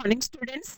Morning students.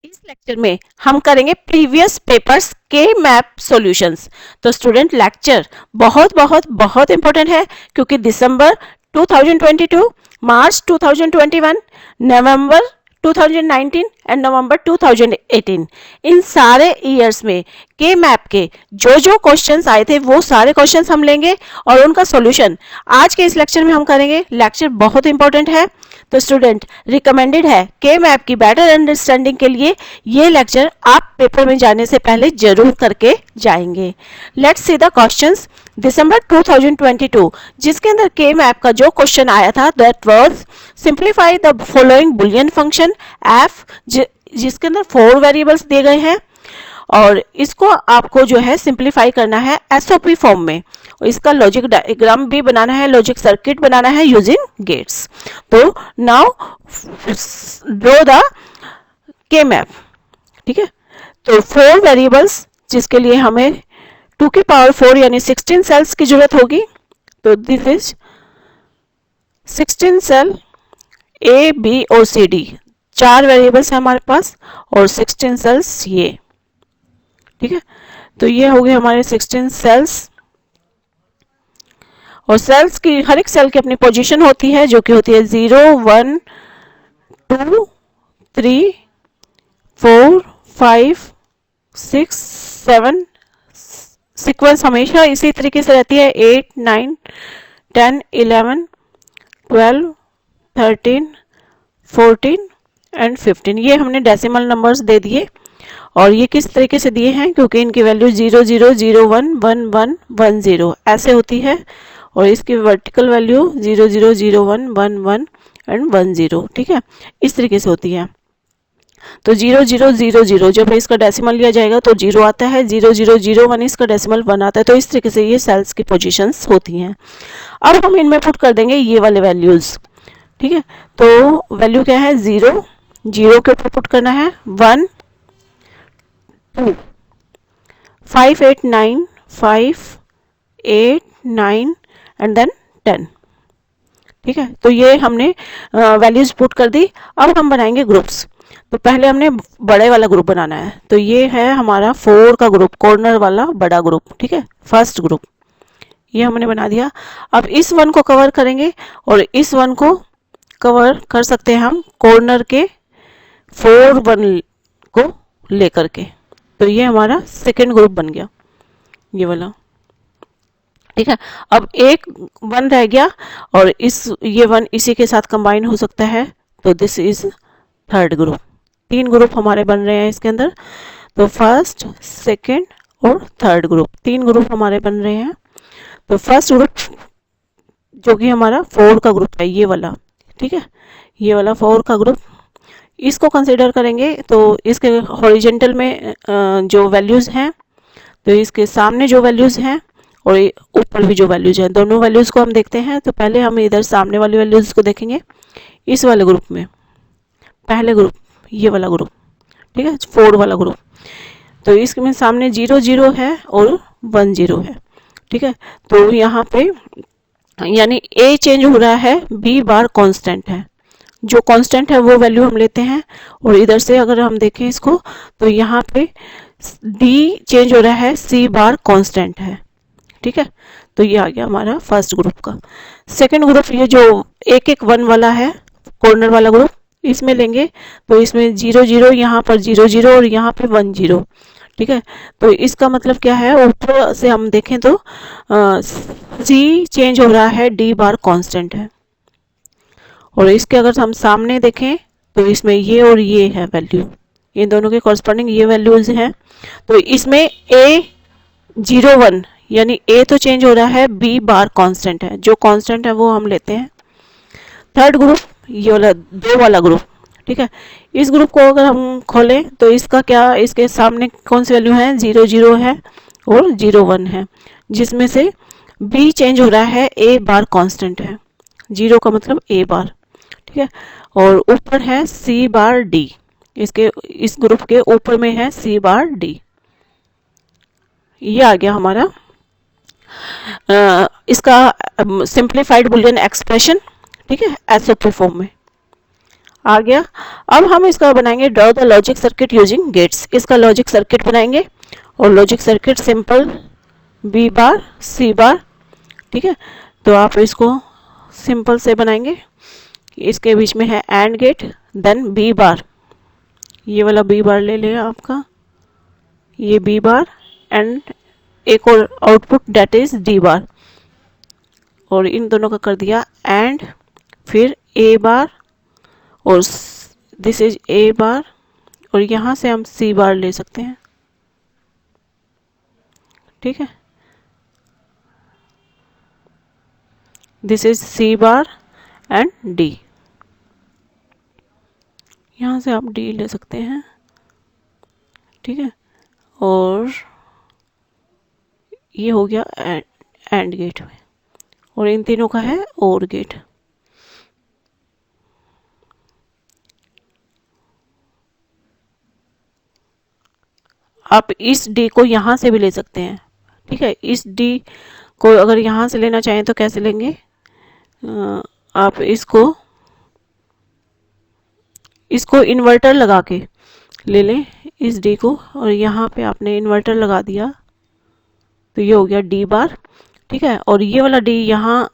इस lecture में हम करेंगे प्रीवियस पेपर्स के मैप सॉल्यूशंस। तो स्टूडेंट लेक्चर बहुत बहुत बहुत इंपॉर्टेंट है क्योंकि दिसंबर 2022, मार्च 2021, नवंबर 2019 एंड नवंबर 2018 इन सारे ईयर्स में के मैप के जो जो क्वेश्चंस आए थे वो सारे क्वेश्चंस हम लेंगे और उनका सॉल्यूशन आज के इस लेक्चर में हम करेंगे। लेक्चर बहुत इंपॉर्टेंट है तो स्टूडेंट रिकमेंडेड है के मैप की बेटर अंडरस्टैंडिंग के लिए ये लेक्चर आप पेपर में जाने से पहले जरूर करके जाएंगे। Let's see the questions. दिसंबर 2022 जिसके अंदर के मैप का जो क्वेश्चन आया था that was simplify the following Boolean function F, जिसके अंदर 4 वेरिएबल्स दिए गए हैं और इसको आपको जो है सिंप्लीफाई करना है एसओपी फॉर्म में। इसका लॉजिक डायग्राम भी बनाना है, लॉजिक सर्किट बनाना है यूजिंग गेट्स। तो नाउ ड्रॉ द के मैप। ठीक है, तो 4 वेरिएबल्स जिसके लिए हमें 2 की पावर 4 यानी 16 सेल्स की जरूरत होगी। तो this is 16 cell A B और सी डी, 4 वेरिएबल्स है हमारे पास और 16 सेल्स ये। ठीक है, तो ये हो गए हमारे 16 सेल्स और सेल्स की हर एक सेल की अपनी पोजीशन होती है जो कि होती है 0 1 2 3 4 5 6 7। सीक्वेंस हमेशा इसी तरीके से रहती है 8 9 10 11 12 13 14 एंड 15। ये हमने डेसिमल नंबर्स दे दिए और ये किस तरीके से दिए हैं क्योंकि इनकी वैल्यू 0 0 0 1 1 1 1 0 ऐसे होती है और इसकी वर्टिकल वैल्यू 0 0 0 1 1 1 एंड 1 0। ठीक है, इस तरीके से होती है। तो 0 0 0 0 जब इसका डेसिमल लिया जाएगा तो 0 आता है, 0 0 0 1 इसका डेसिमल 1 आता है। तो इस तरीके से ये सेल्स की पोजीशंस होती हैं। अब हम इनमें पुट कर देंगे ये वाले वैल्यूज। ठीक है, तो वैल्यू क्या है 0 0 के ऊपर पुट करना है 1 2 5 8 9 5 8 9 एंड देन 10। ठीक है, तो ये हमने वैल्यूज पुट कर दी। अब हम बनाएंगे ग्रुप्स। तो पहले हमने बड़े वाला ग्रुप बनाना है। तो ये है हमारा 4 का ग्रुप, कॉर्नर वाला बड़ा ग्रुप। ठीक है, फर्स्ट ग्रुप ये हमने बना दिया। अब इस वन को कवर करेंगे और इस वन को कवर कर सकते हैं हम कॉर्नर के 4 वन को लेकर के। तो ये हमारा सेकेंड ग्रुप बन गया ये वाला। ठीक है, अब एक वन रह गया और ये वन इसी के साथ कंबाइन हो सकता है। तो this is third group. 3 group हमारे बन रहे हैं इसके अंदर। तो फर्स्ट सेकंड और थर्ड ग्रुप, 3 ग्रुप हमारे बन रहे हैं। तो फर्स्ट ग्रुप जो कि हमारा 4 का ग्रुप है ये वाला। ठीक है, ये वाला 4 का ग्रुप, इसको कंसिडर करेंगे। तो इसके हॉरिजेंटल में जो वैल्यूज हैं, तो इसके सामने जो वैल्यूज हैं और ऊपर भी जो वैल्यूज हैं, दोनों वैल्यूज को हम देखते हैं। तो पहले हम इधर सामने वाली वैल्यूज को देखेंगे इस वाले ग्रुप में, पहले ग्रुप ये वाला ग्रुप। ठीक है, 4 वाला ग्रुप। तो इसमें सामने 0 0 है और 1 0 है। ठीक है, तो यहाँ पे यानी ए चेंज हो रहा है, बी बार कांस्टेंट है। जो कांस्टेंट है वो वैल्यू हम लेते हैं और इधर से अगर हम देखें इसको तो यहाँ पे डी चेंज हो रहा है, सी बार कांस्टेंट है। ठीक है, तो ये आ गया हमारा फर्स्ट ग्रुप का। सेकंड ग्रुप ये जो एक एक वन वाला है कॉर्नर वाला ग्रुप, इसमें लेंगे तो इसमें 0 0 यहाँ पर 0 0 और यहाँ पे 1 0। ठीक है, तो इसका मतलब क्या है, ऊपर से हम देखें तो सी चेंज हो रहा है, डी बार कांस्टेंट है। और इसके अगर हम सामने देखें तो इसमें ये और ये है वैल्यू, इन दोनों के कॉरस्पॉन्डिंग ये वैल्यूज हैं। तो इसमें ए 0 1 यानी ए तो चेंज हो रहा है, बी बार कांस्टेंट है, जो कांस्टेंट है वो हम लेते हैं। थर्ड ग्रुप ये वाला 2 वाला ग्रुप। ठीक है, इस ग्रुप को अगर हम खोलें तो इसका क्या, इसके सामने कौन सी वैल्यू है, 0 0 है और 0 1 है, जिसमें से बी चेंज हो रहा है, ए बार कांस्टेंट है, 0 का मतलब ए बार। ठीक है, और ऊपर है सी बार डी, इसके इस ग्रुप के ऊपर में है सी बार डी। ये आ गया हमारा इसका सिंप्लीफाइड बुलियन एक्सप्रेशन। ठीक है, एसओपी फॉर्म में। आ गया। अब हम इसका बनाएंगे draw the logic circuit using gates. इसका लॉजिक सर्किट बनाएंगे और logic circuit simple B bar C bar, ठीक है। तो आप इसको सिंपल से बनाएंगे। इसके बीच में है AND gate, then B bar, ये वाला बी बार ले लेगा आपका, ये बी बार एंड एक और output that is D bar, और इन दोनों का कर दिया एंड, फिर ए बार और दिस इज ए बार, और यहाँ से हम सी बार ले सकते हैं, ठीक है। This is C bar and D, यहाँ से आप डी ले सकते हैं, ठीक है। और ये हो गया एंड गेट में, और इन तीनों का है और गेट। आप इस डी को यहाँ से भी ले सकते हैं, ठीक है। इस डी को अगर यहाँ से लेना चाहें तो कैसे लेंगे, आप इसको इन्वर्टर लगा के ले लें इस डी को, और यहाँ पे आपने इन्वर्टर लगा दिया तो ये हो गया डी बार, ठीक है। और ये वाला डी यहाँ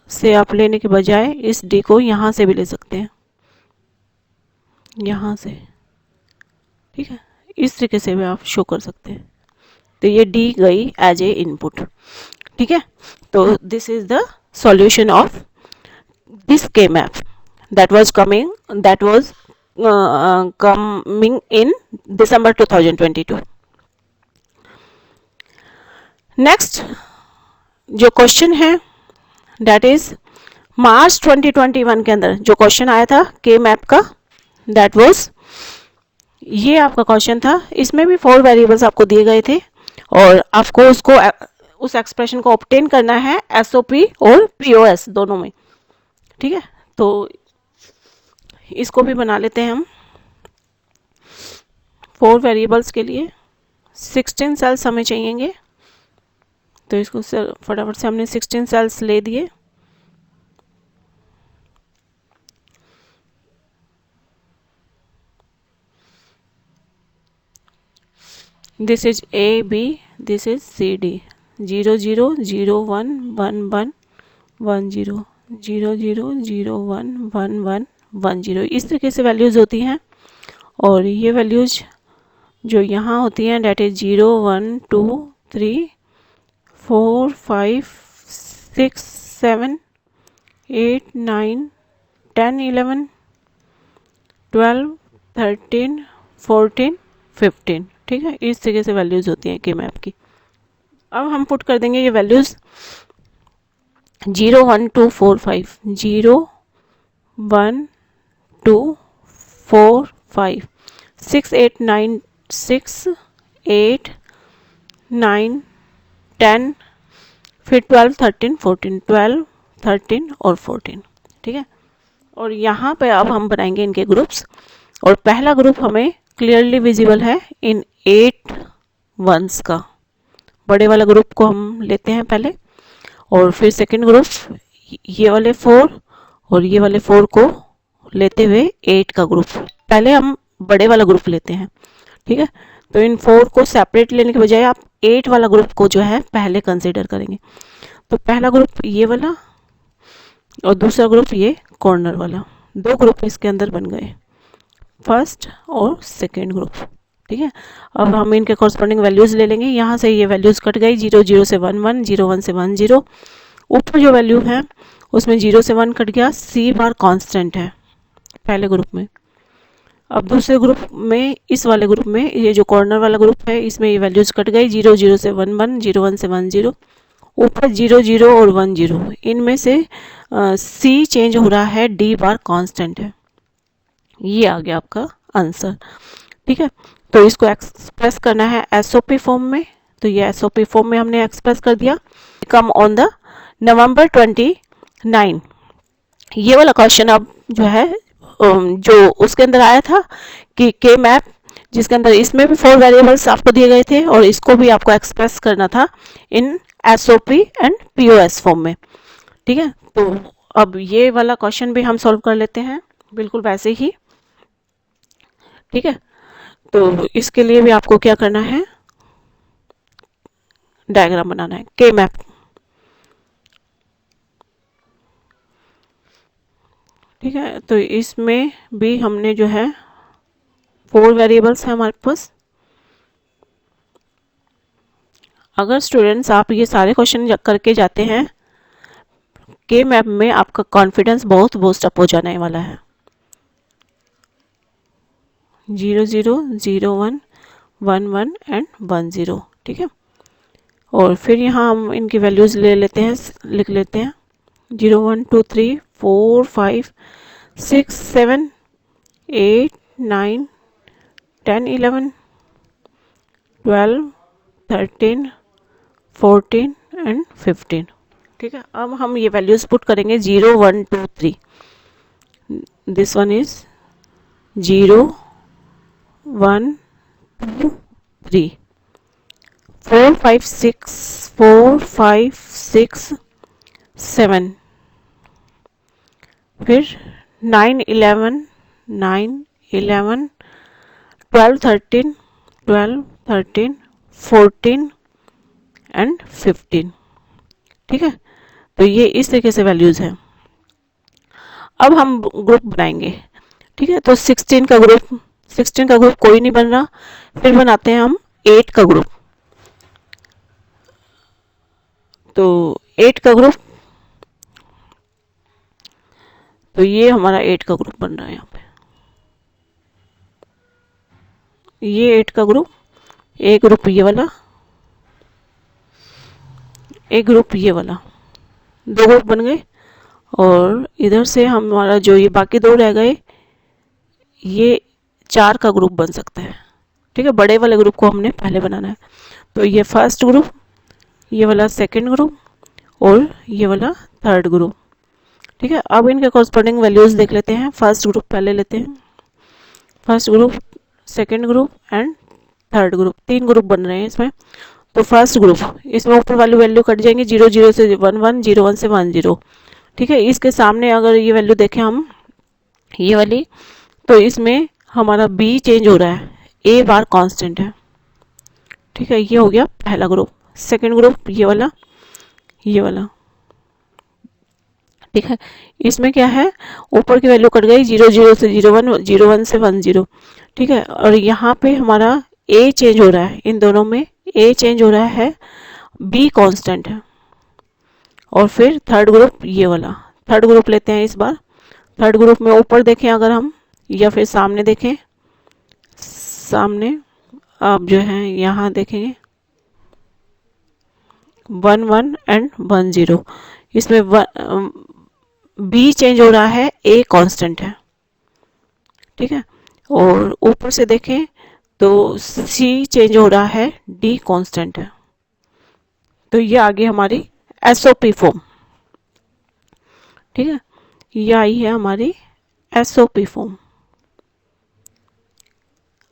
से आप लेने के बजाय इस डी को यहाँ से भी ले सकते हैं, यहाँ से, ठीक है। इस तरीके से भी आप शो कर सकते हैं। तो ये डी गई एज ए इनपुट, ठीक है। तो this is the solution of this के map that was coming in December 2022. Next जो क्वेश्चन है दैट इज मार्च 2021 के अंदर जो क्वेश्चन आया था के मैप का, दैट वाज, ये आपका क्वेश्चन था। इसमें भी 4 वेरिएबल्स आपको दिए गए थे और आपको उस एक्सप्रेशन को ऑब्टेन करना है एसओपी और पीओएस दोनों में, ठीक है। तो इसको भी बना लेते हैं हम। 4 वेरिएबल्स के लिए 16 सेल्स हमें चाहिएंगे, तो इसको फटाफट से हमने 16 सेल्स ले दिए। This is A B, this is C D, 0 0 0 1 1 1 1 0 0 0 0 1 1 1 1 0, इस तरीके से वैल्यूज़ होती हैं। और ये वैल्यूज़ जो यहाँ होती हैं डेट इज 0 1 2 3 4 5 6 7 8 9 10 11 12 13 14 15, ठीक है। इस तरीके से वैल्यूज़ होती हैं के मैप की। अब हम पुट कर देंगे ये वैल्यूज़ 0 1 2 4 5, 0 1 2 4 5 6 8 9 6 8 9 10, फिर 12 13 14, 12 13 और 14, ठीक है। और यहाँ पे अब हम बनाएंगे इनके ग्रुप्स, और पहला ग्रुप हमें क्लियरली विजिबल है इन 8 वंस का, बड़े वाला ग्रुप को हम लेते हैं पहले, और फिर सेकंड ग्रुप ये वाले 4 और ये वाले 4 को लेते हुए 8 का ग्रुप, पहले हम बड़े वाला ग्रुप लेते हैं, ठीक है। तो इन 4 को सेपरेट लेने के बजाय आप 8 वाला ग्रुप को जो है पहले कंसीडर करेंगे। तो पहला ग्रुप ये वाला और दूसरा ग्रुप ये कॉर्नर वाला, 2 ग्रुप इसके अंदर बन गए, फर्स्ट और सेकेंड ग्रुप, ठीक है। अब हम इनके कॉरस्पॉन्डिंग वैल्यूज़ ले लेंगे। यहाँ से ये वैल्यूज़ कट गई, 0 0 से 1 1, 0 1 से 1 0, ऊपर जो वैल्यू है उसमें 0 से 1 कट गया, सी बार कांस्टेंट है पहले ग्रुप में। अब दूसरे ग्रुप में, इस वाले ग्रुप में, ये जो कॉर्नर वाला ग्रुप है इसमें ये वैल्यूज़ कट गई, 0 0 से 1 1, 0 1 से 1 0, ऊपर 0 0 और 1 0, इनमें से सी चेंज हो रहा है, डी बार कांस्टेंट है। ये आ गया आपका आंसर, ठीक है। तो इसको एक्सप्रेस करना है एसओपी फॉर्म में, तो ये एसओपी फॉर्म में हमने एक्सप्रेस कर दिया। कम ऑन द नवंबर 29, ये वाला क्वेश्चन अब जो है जो उसके अंदर आया था कि के मैप, जिसके अंदर इसमें भी 4 वेरिएबल्स आपको दिए गए थे और इसको भी आपको एक्सप्रेस करना था इन एसओपी एंड पीओएस फॉर्म में, ठीक है। तो अब ये वाला क्वेश्चन भी हम सॉल्व कर लेते हैं। बिल्कुल वैसे ही। ठीक है, तो इसके लिए भी आपको क्या करना है, डायग्राम बनाना है, के मैप। ठीक है, तो इसमें भी हमने जो है 4 वेरिएबल्स है हमारे पास। अगर स्टूडेंट्स आप ये सारे क्वेश्चन करके जाते हैं, के मैप में आपका कॉन्फिडेंस बहुत बूस्ट अप हो जाने वाला है। 0 0 0 1 1 1 एंड 1 0। ठीक है, और फिर यहाँ हम इनकी वैल्यूज ले लेते हैं, लिख लेते हैं 0 1 2 3 4 5 6 7 8 9 10 11 12 13 14 एंड 15। ठीक है, अब हम ये वैल्यूज पुट करेंगे 0 1 2 3। दिस वन इज 0 1 2 3 4 5 6 4 5 6 7, फिर 9 11 9 11 12 13 12 13 14 एंड 15। ठीक है, तो ये इस तरीके से वैल्यूज हैं। अब हम ग्रुप बनाएंगे। ठीक है, तो 16 का ग्रुप कोई नहीं बन रहा, फिर बनाते हैं हम 8 का ग्रुप। तो 8 का ग्रुप, तो ये हमारा 8 का ग्रुप बन रहा है यहाँ पे। ये 8 का ग्रुप, एक ग्रुप ये वाला, एक ग्रुप ये वाला, 2 ग्रुप बन गए। और इधर से हमारा जो ये बाकी 2 रह गए, ये 4 का ग्रुप बन सकता है। ठीक है, बड़े वाले ग्रुप को हमने पहले बनाना है। तो ये फर्स्ट ग्रुप, ये वाला सेकंड ग्रुप और ये वाला थर्ड ग्रुप। ठीक है, अब इनके कॉरस्पॉन्डिंग वैल्यूज देख लेते हैं। फर्स्ट ग्रुप पहले लेते हैं, first group, second group and third group, 3 group बन रहे हैं इसमें। तो फर्स्ट ग्रुप, इसमें ऊपर वाली वैल्यू कट जाएंगे, 0 0 से 1 1, 0 1 से 1 0। ठीक है, इसके सामने अगर ये वैल्यू देखें हम, ये वाली, तो इसमें हमारा बी चेंज हो रहा है, ए बार कांस्टेंट है। ठीक है, ये हो गया पहला ग्रुप। सेकंड ग्रुप ये वाला, ये वाला। ठीक है, इसमें क्या है, ऊपर की वैल्यू कट गई, 0 0 से 0 1, 0 1 से 1 0। ठीक है, और यहाँ पे हमारा ए चेंज हो रहा है, इन दोनों में ए चेंज हो रहा है, बी कांस्टेंट है। और फिर थर्ड ग्रुप ये वाला, थर्ड ग्रुप लेते हैं इस बार। थर्ड ग्रुप में ऊपर देखें अगर हम, या फिर सामने देखें, सामने आप जो है यहाँ देखेंगे 1 1 एंड 1 0। इसमें बी चेंज हो रहा है, ए कांस्टेंट है। ठीक है, और ऊपर से देखें तो सी चेंज हो रहा है, डी कांस्टेंट है। तो ये आ गई हमारी एसओपी फॉर्म। ठीक है, ये आई है हमारी एसओपी फॉर्म।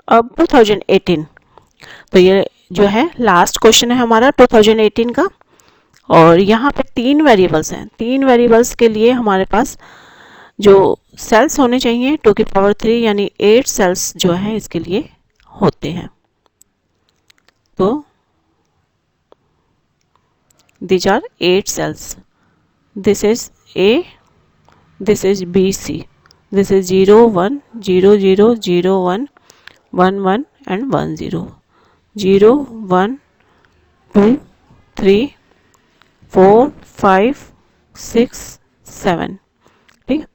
अब 2018, तो ये जो है लास्ट क्वेश्चन है हमारा 2018 का। और यहाँ पे 3 वेरिएबल्स हैं। 3 वेरिएबल्स के लिए हमारे पास जो सेल्स होने चाहिए 2 की पावर 3 यानी 8 सेल्स जो है इसके लिए होते हैं। तो these are 8 cells. This is A, this is B, C. This is 0 1 0 0 0 1 1 1 and 1 0 0 1 2 3 4 5 6 7। ठीक है,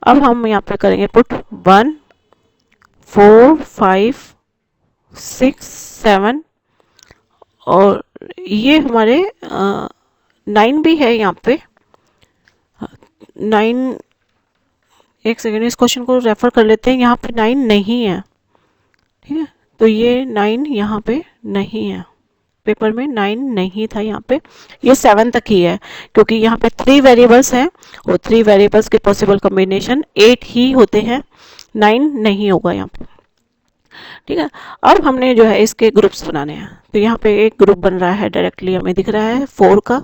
अब हम यहाँ पे करेंगे पुट 1 4 5 6 7, और ये हमारे 9 भी है यहाँ पे। 9, एक सेकेंड इस क्वेश्चन को रेफर कर लेते हैं, यहाँ पे 9 नहीं है। ठीक है, तो ये 9 यहाँ पे नहीं है, पेपर में 9 नहीं था यहाँ पे, ये 7 तक ही है, क्योंकि यहाँ पे 3 वेरिएबल्स हैं और 3 वेरिएबल्स के पॉसिबल कॉम्बिनेशन 8 ही होते हैं, 9 नहीं होगा यहाँ पे। ठीक है, अब हमने जो है इसके ग्रुप्स बनाने हैं। तो यहाँ पे एक ग्रुप बन रहा है, डायरेक्टली हमें दिख रहा है 4 का,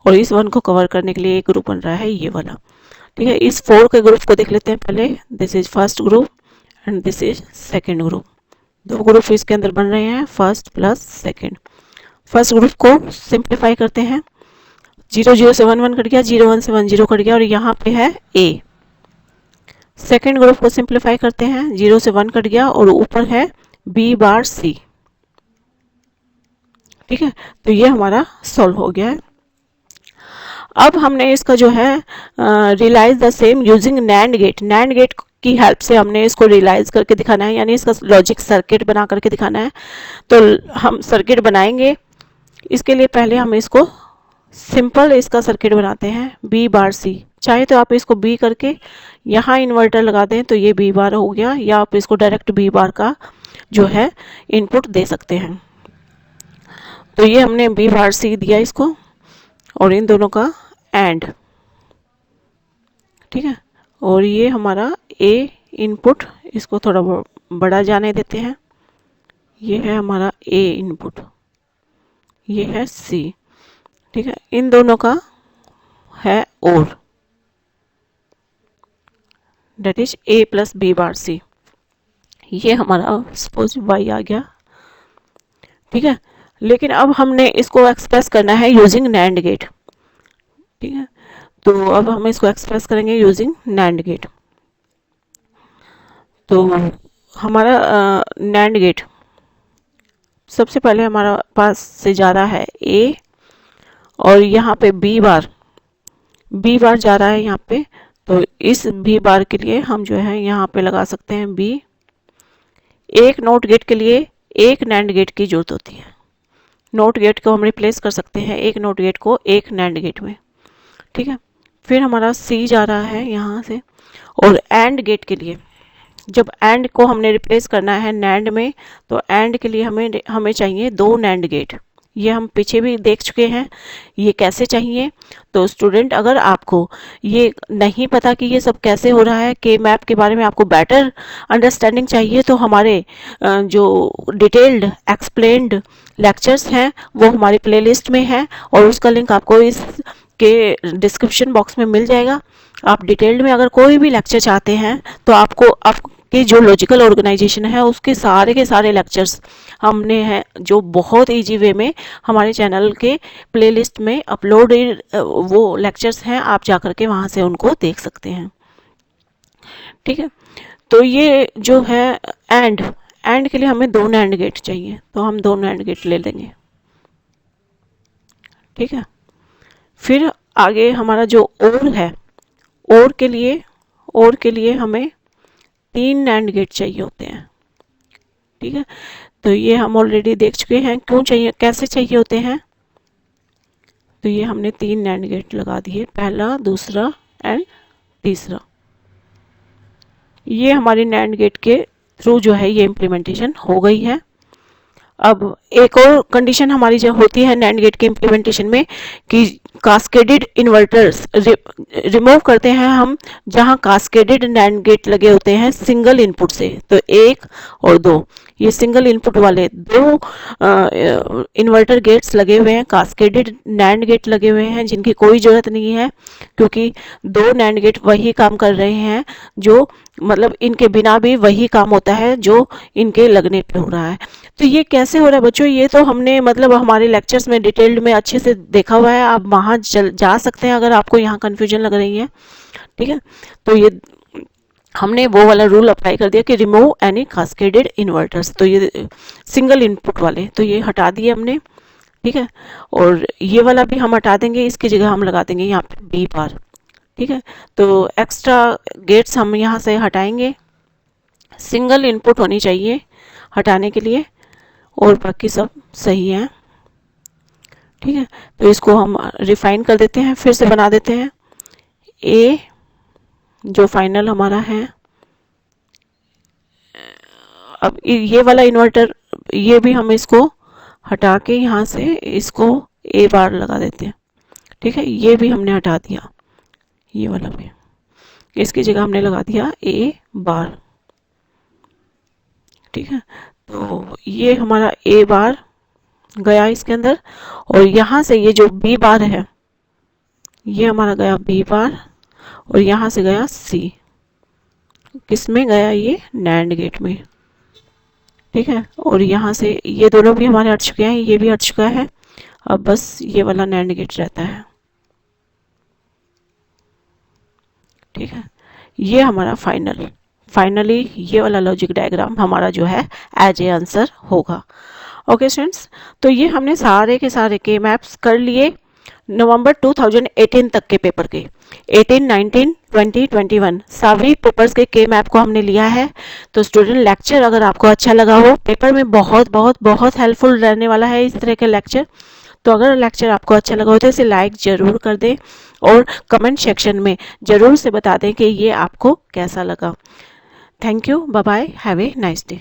और इस 1 को कवर करने के लिए एक ग्रुप बन रहा है ये वाला। ठीक है, इस 4 के ग्रुप को देख लेते हैं पहले। This is first group and this is second group. दो ग्रुप इसके अंदर बन रहे हैं, first plus second. First group को सिंप्लीफाई करते हैं। 0 0 से 1 1 कट गया, 0 1 से 1 0 कट गया और यहाँ पे है A। सेकेंड ग्रुप को सिंप्लीफाई करते हैं। 0 से 1 कट गया और ऊपर है B बार C। ठीक है, तो ये हमारा सॉल्व हो गया है। अब हमने इसका जो है realise the same using NAND gate. NAND gate की हेल्प से हमने इसको रियलाइज करके दिखाना है, यानी इसका लॉजिक सर्किट बना करके दिखाना है। तो हम सर्किट बनाएंगे। इसके लिए पहले हम इसको सिंपल इसका सर्किट बनाते हैं, B बार C। चाहे तो आप इसको B करके यहाँ इन्वर्टर लगा दें तो ये B बार हो गया, या आप इसको डायरेक्ट B बार का जो है इनपुट दे सकते हैं। तो ये हमने B बार C दिया इसको और इन दोनों का एंड। ठीक है, और ये हमारा A इनपुट, इसको थोड़ा बड़ा जाने देते हैं। ये है हमारा A इनपुट, ये है C। ठीक है, इन दोनों का है और, that is A plus B bar C। ये हमारा सपोज Y आ गया। ठीक है, लेकिन अब हमने इसको एक्सप्रेस करना है यूजिंग नैंड गेट। ठीक है, तो अब हम इसको एक्सप्रेस करेंगे यूजिंग नैंड गेट। तो हमारा नैंड गेट सबसे पहले हमारा पास से जा रहा है A और यहाँ पे B बार जा रहा है यहाँ पे। तो इस B बार के लिए हम जो है यहाँ पे लगा सकते हैं B। एक नॉट गेट के लिए एक नैंड गेट की जरूरत होती है। नॉट गेट को हम रिप्लेस कर सकते हैं एक नॉट गेट को एक नैंड गेट में। ठीक है, फिर हमारा C जा रहा है यहाँ से। और एंड गेट के लिए, जब एंड को हमने रिप्लेस करना है नैंड में, तो एंड के लिए हमें चाहिए 2 नैंड गेट। ये हम पीछे भी देख चुके हैं ये कैसे चाहिए। तो स्टूडेंट, अगर आपको ये नहीं पता कि ये सब कैसे हो रहा है, के मैप के बारे में आपको बेटर अंडरस्टैंडिंग चाहिए, तो हमारे जो डिटेल्ड एक्सप्लेन्ड लेक्चर्स हैं वो हमारी प्लेलिस्ट में है और उसका लिंक आपको इस के डिस्क्रिप्शन बॉक्स में मिल जाएगा। आप डिटेल्ड में अगर कोई भी लेक्चर चाहते हैं तो आपके जो लॉजिकल ऑर्गेनाइजेशन है उसके सारे के सारे लेक्चर्स हमने हैं जो बहुत इजी वे में हमारे चैनल के प्लेलिस्ट में अपलोडेड वो लेक्चर्स हैं, आप जा करके वहाँ से उनको देख सकते हैं। ठीक है, तो ये जो है एंड के लिए हमें 2 नैंड गेट चाहिए, तो हम 2 नैंड गेट ले लेंगे। ठीक है, फिर आगे हमारा जो और है, और के लिए हमें 3 नैंड गेट चाहिए होते हैं। ठीक है, तो ये हम ऑलरेडी देख चुके हैं क्यों चाहिए, कैसे चाहिए होते हैं। तो ये हमने 3 नैंड गेट लगा दिए, पहला, दूसरा एंड तीसरा। ये हमारी नैंड गेट के थ्रू जो है ये इम्प्लीमेंटेशन हो गई है। अब एक और कंडीशन हमारी जो होती है नैंड गेट के इम्प्लीमेंटेशन में कि कास्केडेड इन्वर्टर्स रिमूव करते हैं हम जहां कास्केडेड नैंड गेट लगे होते हैं सिंगल इनपुट से। तो 1 और 2 ये सिंगल इनपुट वाले 2 इन्वर्टर गेट्स लगे हुए हैं, कास्केडेड नैंड गेट लगे हुए हैं जिनकी कोई ज़रूरत नहीं है, क्योंकि 2 नैंड गेट वही काम कर रहे हैं जो मतलब इनके बिना भी वही काम होता है जो इनके लगने पे हो रहा है। तो ये कैसे हो रहा है बच्चों, ये तो हमने मतलब हमारे लेक्चर्स में डिटेल्ड में अच्छे से देखा हुआ है, आप वहाँ जा सकते हैं अगर आपको यहाँ कन्फ्यूजन लग रही है। ठीक है, तो ये हमने वो वाला रूल अप्लाई कर दिया कि रिमूव एनी कास्केडेड इन्वर्टर्स। तो ये सिंगल इनपुट वाले तो ये हटा दिए हमने। ठीक है, और ये वाला भी हम हटा देंगे, इसकी जगह हम लगा देंगे यहाँ पे B बार। ठीक है, तो एक्स्ट्रा गेट्स हम यहाँ से हटाएंगे, सिंगल इनपुट होनी चाहिए हटाने के लिए और बाकी सब सही है। ठीक है, तो इसको हम रिफाइन कर देते हैं, फिर से बना देते हैं। A जो फाइनल हमारा है, अब ये वाला इन्वर्टर ये भी हम इसको हटा के यहाँ से इसको A बार लगा देते हैं। ठीक है, ये भी हमने हटा दिया, ये वाला भी, इसकी जगह हमने लगा दिया A बार। ठीक है, तो ये हमारा A बार गया इसके अंदर और यहाँ से ये जो B बार है ये हमारा गया B बार और यहाँ से गया C, किस में गया ये, नैंड गेट में, ठीक है। और यहाँ से ये दोनों भी हमारे हट चुके हैं, ये भी हट चुका है, अब बस ये वाला नैंड गेट रहता है, ठीक है। ये हमारा फाइनली ये वाला लॉजिक डायग्राम हमारा जो है एज ए आंसर होगा। ओके स्टूडेंट्स, तो ये हमने सारे के सारे के मैप्स कर लिए नवंबर 2018 तक के पेपर के, 18, 19, 20, 21 सभी पेपर्स के मैप को हमने लिया है। तो स्टूडेंट लेक्चर अगर आपको अच्छा लगा हो, पेपर में बहुत बहुत बहुत हेल्पफुल रहने वाला है इस तरह के लेक्चर। तो अगर लेक्चर आपको अच्छा लगा हो तो इसे लाइक ज़रूर कर दें और कमेंट सेक्शन में ज़रूर से बता दें कि ये आपको कैसा लगा। Thank you, bye bye, have a nice day.